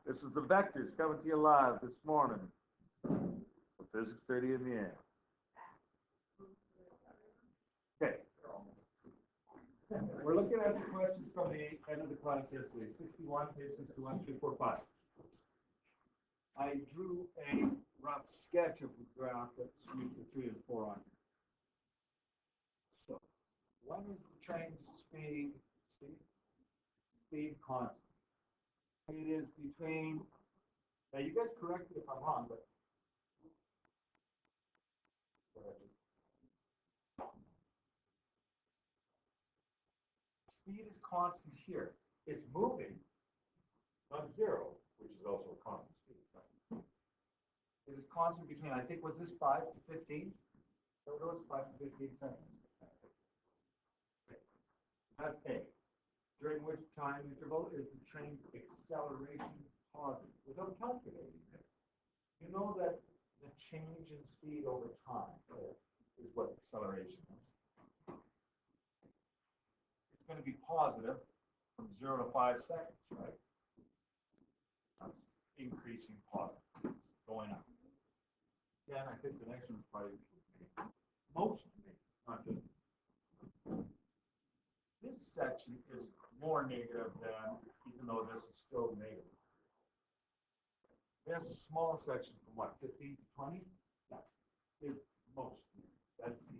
This is the Vectors coming to you live this morning. Physics 30 in the air. Okay. We're looking at the questions from the end of the class yesterday, 61, page 61, 3, 4, 5. I drew a rough sketch of the graph that's used for 3 and 4 on here. So, when is the train's speed constant? It is between, now you guys correct me if I'm wrong, but speed is constant here. It's moving, not zero, which is also a constant speed. It is constant between, I think, was this 5 to 15? So it was 5 to 15 seconds. That's A. During which time interval is the train's acceleration positive? Without calculating it, you know that the change in speed over time is what acceleration is. It's going to be positive from 0 to 5 seconds, right? That's increasing positive. It's going up. Again, I think the next one's probably most, not just. This section is more negative than, even though this is still negative. This small section from what, 15 to 20? That is most negative. That's C.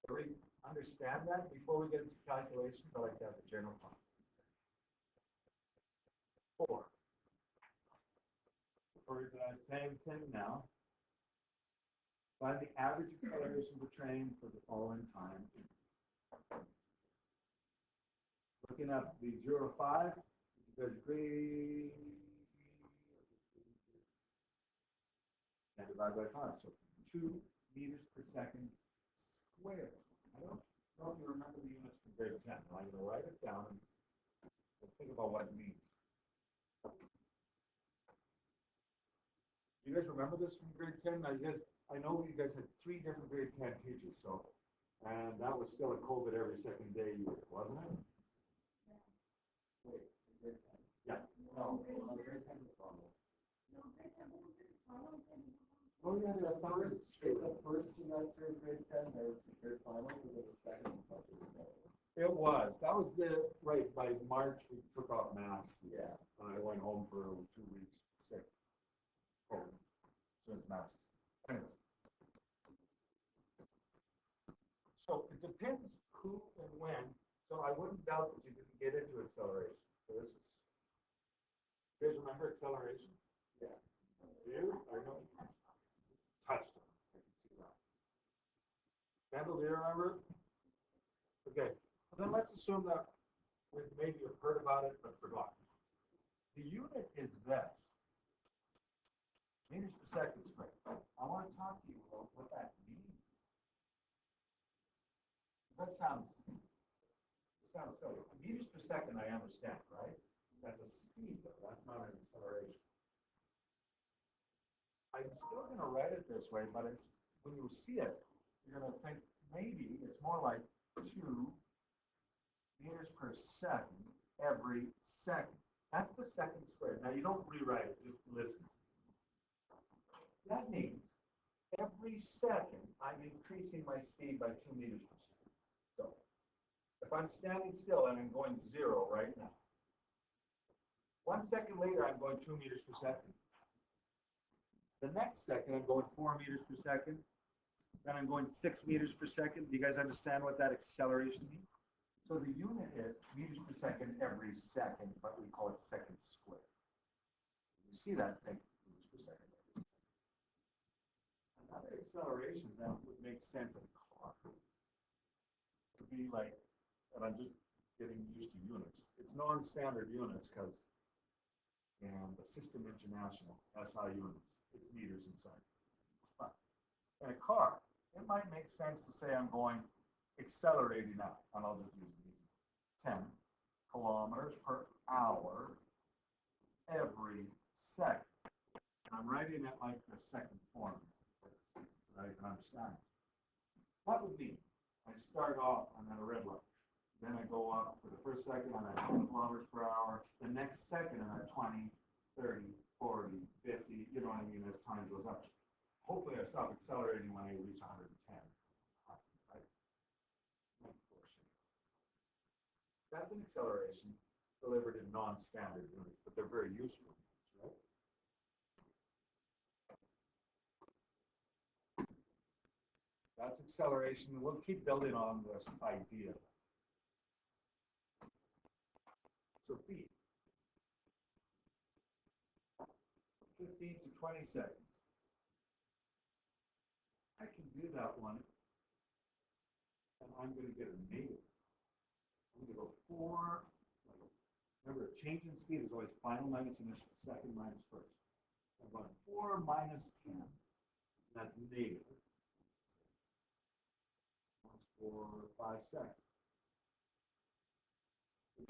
Do we understand that before we get into calculations? I like to have the general concept. 4. We're doing the same thing now. Find the average acceleration of the train for the following time. Looking up the 0 to 5, you guys agree? And divide by 5. So 2 meters per second squared. I don't know if you remember the units from grade 10. I'm going to write it down and think about what it means. You guys remember this from grade 10? I know you guys had 3 different grade 10 teachers, so, and that was still a COVID every second day year, wasn't it? Wait, grade 10. Yeah. No, grade 10 was normal. Oh yeah, there was the first semester of grade 10, there was secured finals, and then the second semester was normal. It was. That was the, right, by March we took off masks. Yeah. And I went home for 2 weeks sick. Oh, so it's masks. Anyways. So it depends who and when. So I wouldn't doubt that you didn't get into acceleration. So this is, you guys remember acceleration? Yeah. You? I know. Touched on it. I can see that. Kendall, do you remember? Okay. Well, then let's assume that we maybe have heard about it but forgotten. The unit is this. Meters per second squared. I want to talk to you about what that means. That sounds silly. Meters per second, I understand, right? That's a speed, though. That's not an acceleration. I'm still going to write it this way, but it's when you see it, you're going to think maybe it's more like 2 meters per second every second. That's the second squared. Now, you don't rewrite it, just listen. That means every second, I'm increasing my speed by 2 meters per second. So, if I'm standing still and I'm going 0 right now, 1 second later, I'm going 2 meters per second. The next second, I'm going 4 meters per second. Then I'm going 6 meters per second. Do you guys understand what that acceleration means? So the unit is meters per second every second, but we call it seconds squared. You see that thing, meters per second. Another acceleration that would make sense in a car would be like, and I'm just getting used to units. It's non-standard units because the System International, SI units, it's meters and seconds. But in a car, it might make sense to say I'm going accelerating up, and I'll just use 10 kilometers per hour every second. I'm writing it like the second form, so that I can understand. That would mean I start off, I'm at a red light. Then I go up for the first second, I'm at 10 kilometers per hour. The next second, I'm at 20. 30, 40, 50, you know what I mean, as time goes up. Hopefully I stop accelerating when I reach 110. Right? That's an acceleration delivered in non-standard units, but they're very useful units, right? That's acceleration. We'll keep building on this idea. So B, 15 to 20 seconds. I can do that one, and I'm going to get a negative. I'm going to go 4. Remember, change in speed is always final minus initial, second minus first. I'm going 4 minus 10. That's negative. 4, 5 seconds.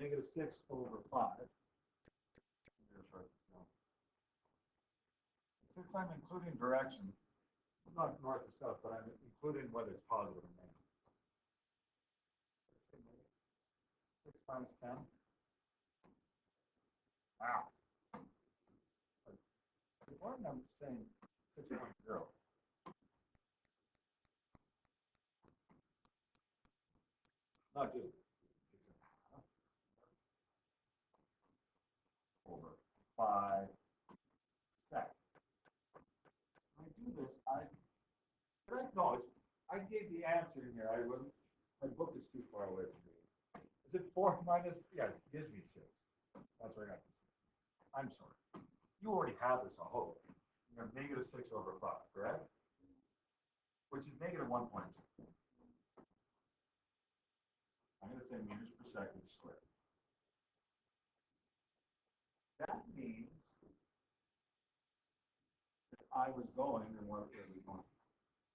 Negative 6 over 5. Since I'm including direction, not north or south, but I'm including whether it's positive or negative. 6 times 10. Wow. Before I'm saying 6.0. Not just 6.5 over 5 seconds. When I do this, I gave the answer in here. My book is too far away from me. Is it 4 minus? Yeah, it gives me 6. That's where I got the 6. I'm sorry. You already have this, I hope. You have negative 6 over 5, correct? Which is negative 1.2. I'm going to say meters per second squared. That means that I was going, and what was we going?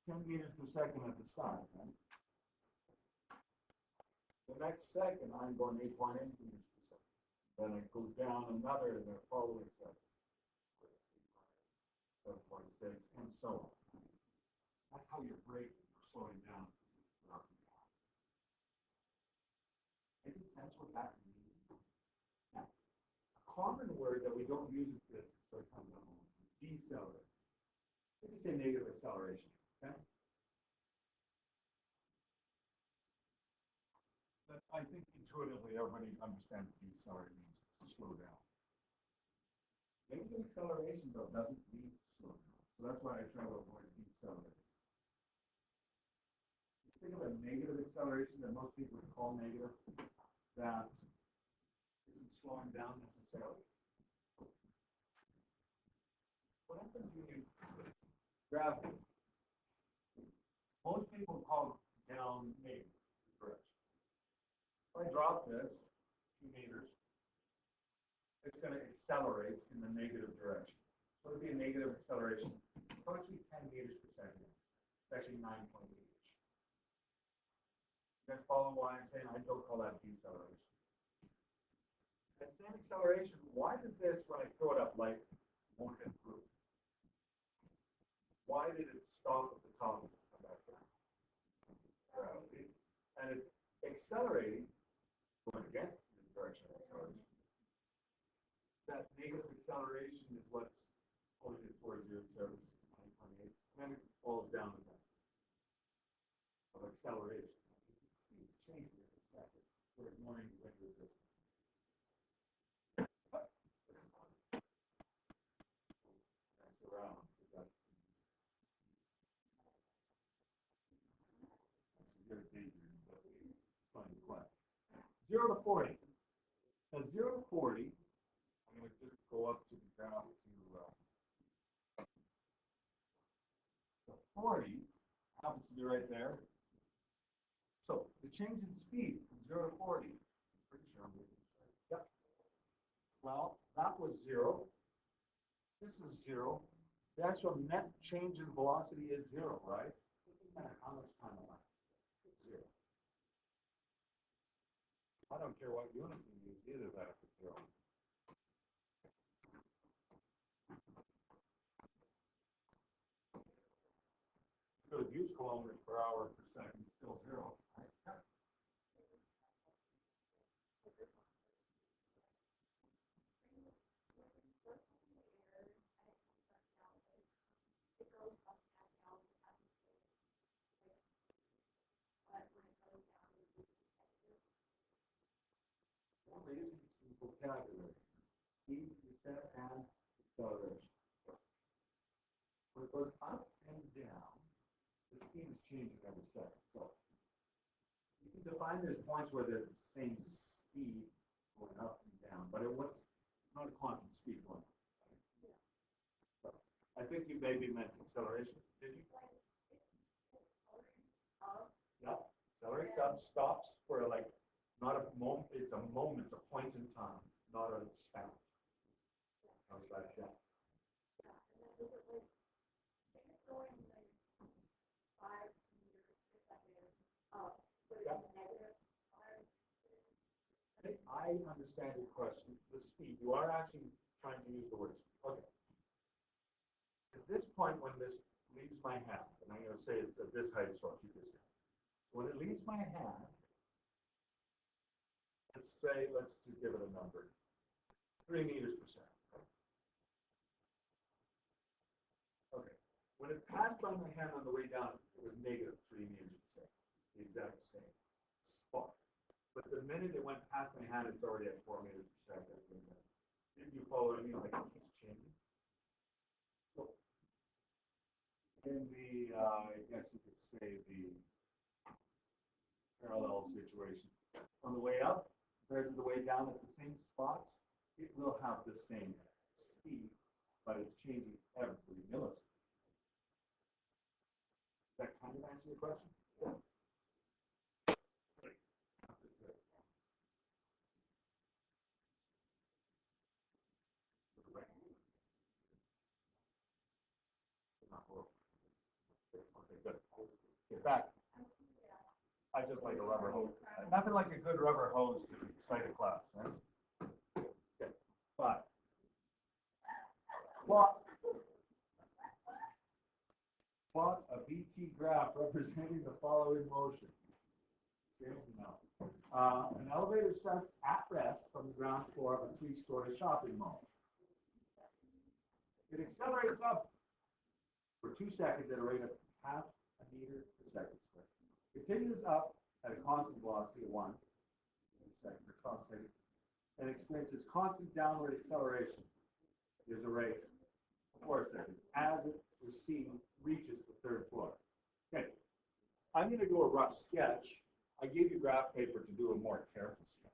10 meters per second at the start, right? The next second, I'm going 8.8 meters per second. Then it goes down another in the following second. 7.6, and so on. That's how you're braking, you're slowing down. Making sense what that means? Now, a common word that we don't use in physics, so it comes up, decelerate. Let's just say negative acceleration, okay? But I think intuitively everybody understands what decelerate means, to slow down. Negative acceleration, though, doesn't mean to slow down. So that's why I try to avoid decelerating. Think of a negative acceleration that most people would call negative, that isn't slowing down necessarily. What happens when you gravity? Most people call down negative direction. If I drop this 2 meters, it's going to accelerate in the negative direction. So it would be a negative acceleration, approximately 10 meters per second. It's actually 9.8. You guys follow why I'm saying I don't call that deceleration? That same acceleration, why does this, when I throw it up, like, won't improve? Why did it stop at the top of that graph? Gravity. And it's accelerating, going against the direction of acceleration. That negative acceleration is what's pulling it towards your service, 9.8. And then it falls down again. Of acceleration. It's changing in a second. We're ignoring wind resistance. That's around. That's very dangerous, but it's fun to play. 0 to 40. Now 0 to 40, I'm going to just go up to the graph to 40 happens to be right there. So the change in speed from 0 to 40, I'm pretty sure I'm getting this right. Yep. Well, that was 0. This is 0. The actual net change in velocity is 0, right? How much time elapsed? 0. I don't care what unit you use, either that if it's 0. Could have used kilometers per hour per second, still 0. Right? Yeah. we're using some vocabulary. Speed, reset, and acceleration. When it goes up and down, the speed is changing every second. So you can define there's points where there's the same speed going up and down, but it's not a constant speed going up. Right? So I think you maybe meant acceleration, did you? Yeah, accelerates up, stops for like not a moment, it's a moment, a point in time, not a span. How's that? Yeah. I understand your question. The speed, you are actually trying to use the word speed. Okay. At this point, when this leaves my hand, and I'm going to say it's at this height, so I'll keep this hand. When it leaves my hand, let's just give it a number, 3 meters per second. Okay. When it passed by my hand on the way down, it was negative 3 meters per second, the exact same spot. But the minute it went past my hand, it's already at 4 meters per second. Did you follow what I mean? Like it keeps changing. So in the, I guess you could say the parallel situation. On the way up compared to the way down at the same spots, it will have the same speed, but it's changing every millisecond. Does that kind of answer your question? Yeah. Okay, good. Get back. I just like a rubber hose. Nothing like a good rubber hose to excite a class. Right? Okay. 5. Plot a BT graph representing the following motion. No. An elevator starts at rest from the ground floor of a 3-story shopping mall. It accelerates up for 2 seconds at a rate of half a meter per second squared. Continues up at a constant velocity of 1 second per constant and experiences constant downward acceleration. There's a rate of 4 seconds as it reaches the 3rd floor. Okay, I'm going to do a rough sketch. I gave you graph paper to do a more careful sketch.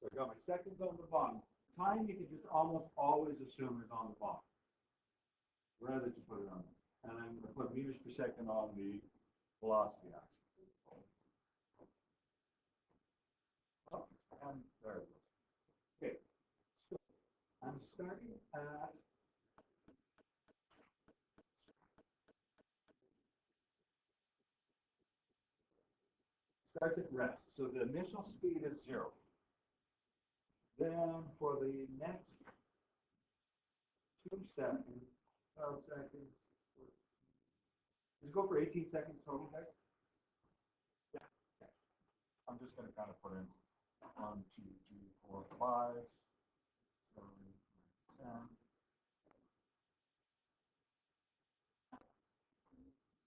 So I got my seconds on the bottom. Time you can just almost always assume is on the bottom. Rather than put it on. And I'm going to put meters per second on the velocity axis. Oh, and there it goes. Okay, so I'm starting at rest. So the initial speed is 0. Then for the next 2 seconds, 12 seconds, just go for 18 seconds total, guys. Yeah. I'm just going to kind of put in 1, 2, 3, 4, 5, 7, 8, 9,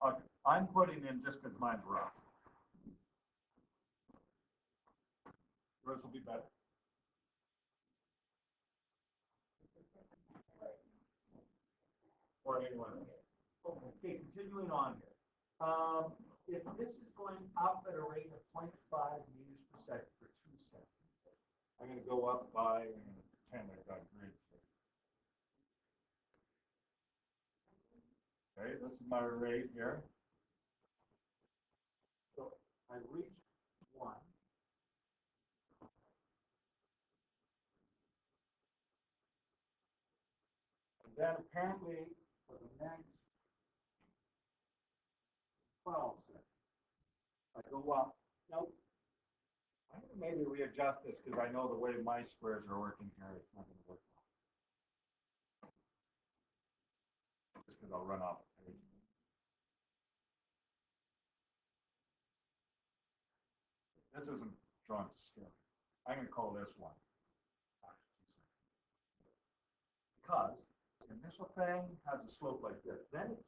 10. Okay, I'm putting in just because mine's rough. Yours will be better. Or anyone. Okay, continuing on here. If this is going up at a rate of 0.5 meters per second for 2 seconds, I'm going to go up by, I'm going to pretend I've got grids here. Okay, this is my rate here. So I reached 1. And then apparently for the next 12 seconds, I go up. Nope. I'm going to maybe readjust this because I know the way my squares are working here, it's not going to work well. Just because I'll run off the page. This isn't drawn to scale. I'm going to call this 1. Because the initial thing has a slope like this. Then it's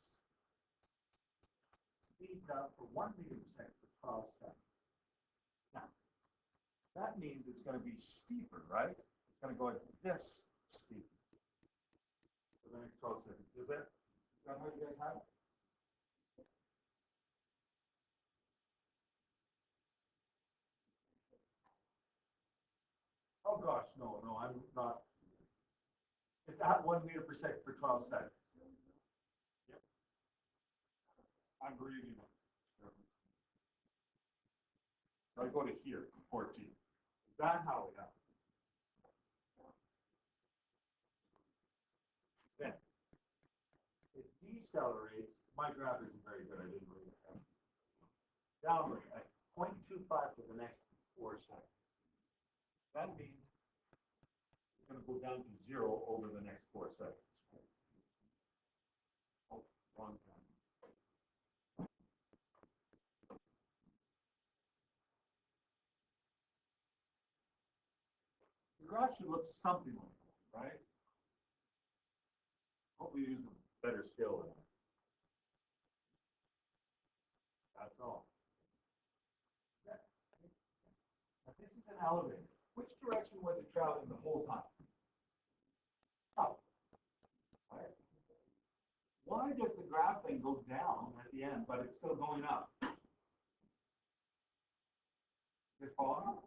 speeds up for 1 meter per second for 12 seconds. Now, that means it's going to be steeper, right? It's going to go at this steep for the next 12 seconds. Is that how you guys have it? Oh gosh, no, I'm not. It's at 1 meter per second for 12 seconds. Yep. I'm reading it. I go to here, 14. Is that how it happens? Then it decelerates. My graph isn't very good. I didn't read it. Downward at 0.25 for the next 4 seconds. That means it's going to go down to 0 over the next 4 seconds. Oh, wrong time. The graph should look something like that, right? Hope we use a better scale than that. That's all. Now, this is an elevator. Which direction was it traveling the whole time? Up. Right? Why does the graph then go down at the end, but it's still going up? You following?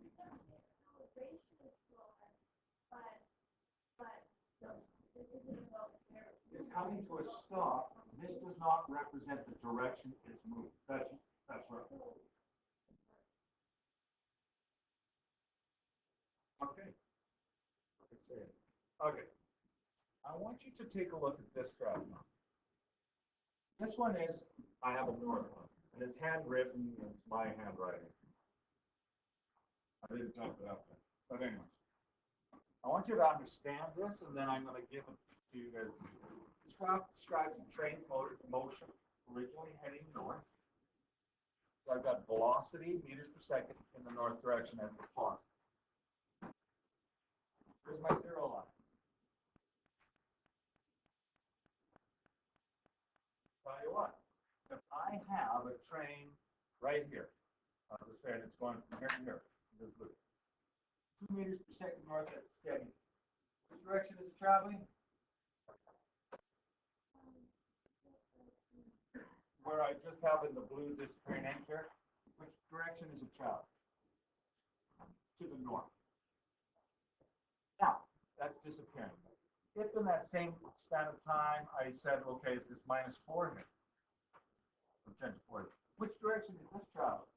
It's coming to a stop. This does not represent the direction it's moving. That's right. Okay. Okay. I want you to take a look at this graph now. This one is, I have a north one, and it's handwritten, and it's my handwriting. I didn't type it up there. But anyways, I want you to understand this, and then I'm going to give it to you guys. This graph describes the train's motion, originally heading north. So I've got velocity, meters per second, in the north direction as the plot. Here's my 0 line. Tell you what, if I have a train right here, I'll just say it's going from here to here, this loop. 2 meters per second north, that's steady. Which direction is it traveling? Where I just have in the blue disappearing anchor, which direction is it traveling? To the north. Now, that's disappearing. If in that same span of time I said, okay, this -4 here, from 10 to 40, which direction is this traveling?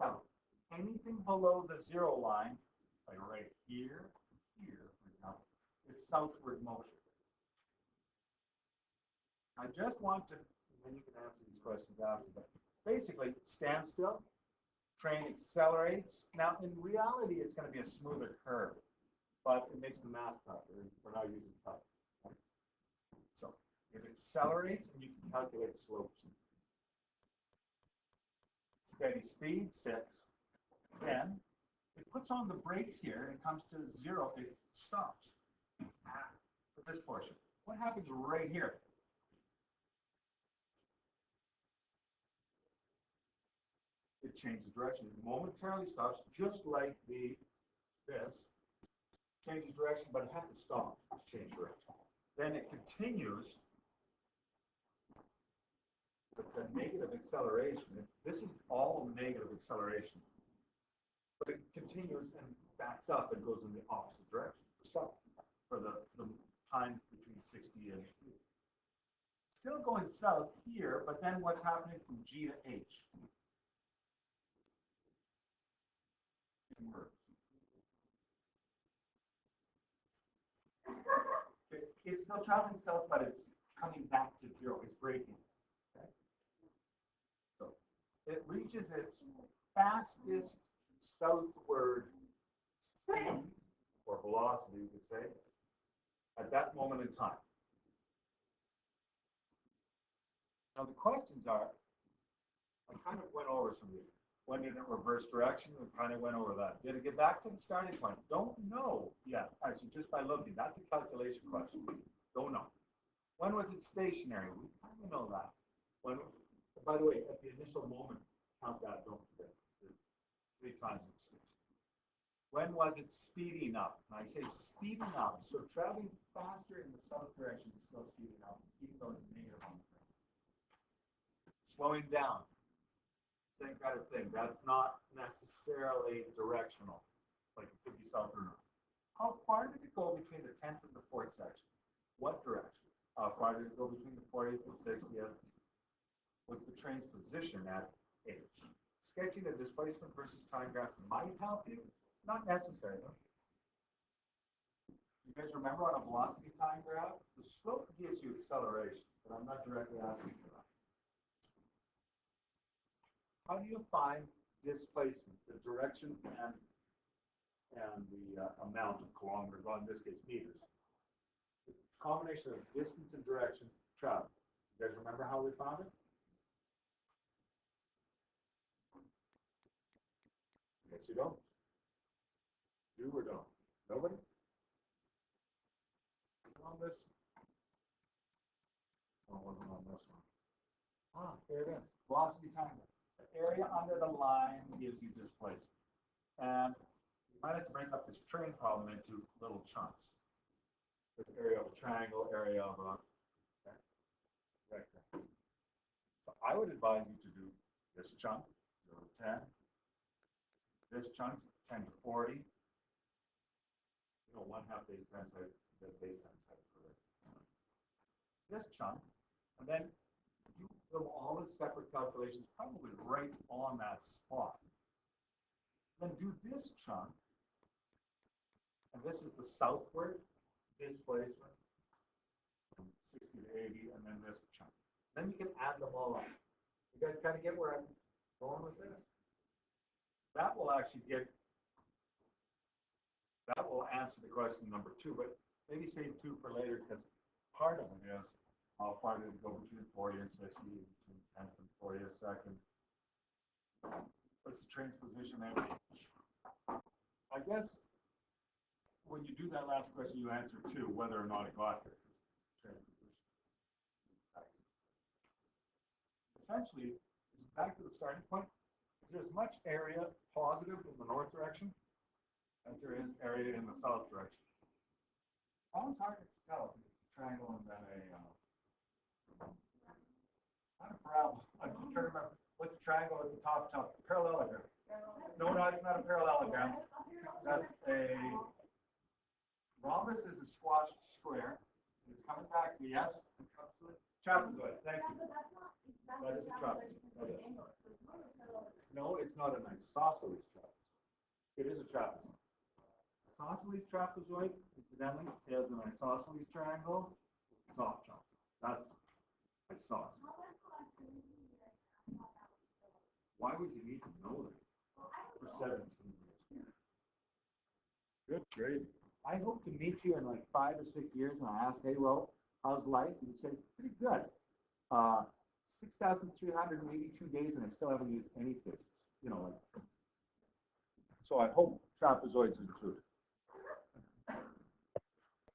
South. Anything below the 0 line, like right here, for example, is southward motion. I just want to, and you can answer these questions after, but basically, stand still, train accelerates. Now, in reality, it's going to be a smoother curve, but it makes the math tougher. We're not using tough. Right? So it accelerates, and you can calculate slopes. Steady speed, 6. Then it puts on the brakes here and comes to 0. It stops for this portion. What happens right here? It changes direction. It momentarily stops, just like this. Changes direction, but it has to stop to change direction. Then it continues with the negative acceleration. This is all negative acceleration. But it continues and backs up and goes in the opposite direction for the time between 60 and 80. Still going south here, but then what's happening from G to H? It's still traveling south, but it's coming back to 0. It's braking. Okay? So it reaches its fastest southward speed, or velocity, you could say, at that moment in time. Now the questions are, I kind of went over some of these. When did it reverse direction? We kind of went over that. Did it get back to the starting point? Don't know yet. Actually, just by looking, that's a calculation question. Don't know. When was it stationary? We kind of know that. When By the way, at the initial moment, count that, don't forget. There's 3 times extinction. When was it speeding up? And I say speeding up, so traveling faster in the south direction is still speeding up, even though it's negative on the frame. Slowing down, same kind of thing. That's not necessarily directional, like it could be south or north. How far did it go between the 10th and the 4th section? What direction? How far did it go between the 40th and 60th? What's the train's position at H? Sketching a displacement versus time graph might help you, not necessary though. You guys remember on a velocity time graph, the slope gives you acceleration, but I'm not directly asking for that. How do you find displacement, the direction and the amount of kilometers, well in this case meters? The combination of distance and direction traveled. You guys remember how we found it? Yes, you don't. Do or don't? Nobody? On this? Oh, it wasn't on this one. Ah, there it is. Velocity time. The area under the line gives you displacement. And you might have to break up this train problem into little chunks. This area of a triangle, area of a rectangle. So I would advise you to do this chunk, 0 to 10. This chunk, 10 to 40. You know, 1/2 base times height, the base times height, correct? This chunk, and then you do all the separate calculations probably right on that spot. Then do this chunk, and this is the southward displacement from 60 to 80, and then this chunk. Then you can add them all up. You guys kind of get where I'm going with this? That will actually answer the question number 2, but maybe save 2 for later because part of it is how far did it go between 40 and 60, between 10th and 40th second. What's the train's position at H? I guess when you do that last question, you answer 2, whether or not it got here. Train position. Essentially, it's back to the starting point. Is there as much area positive in the north direction as there is area in the south direction? It's hard to tell if it's a triangle and then not a parabola. I'm just trying to remember what's a triangle at the top. Parallelogram. No, it's not a parallelogram. That's a rhombus is a squashed square. It's coming back to me. Yes? Trapezoid. Thank you. That is a trapezoid. That is. No, it's not an isosceles trapezoid. It is a trapezoid. Isosceles trapezoid, incidentally, is an isosceles triangle with top chunk. That's isosceles. Why would you need to know that for 17 years? Good gravy. I hope to meet you in like 5 or 6 years and I ask, hey, well, how's life? And you say, pretty good. 6,382 days and I still haven't used any physics. You know, like. So I hope trapezoids included.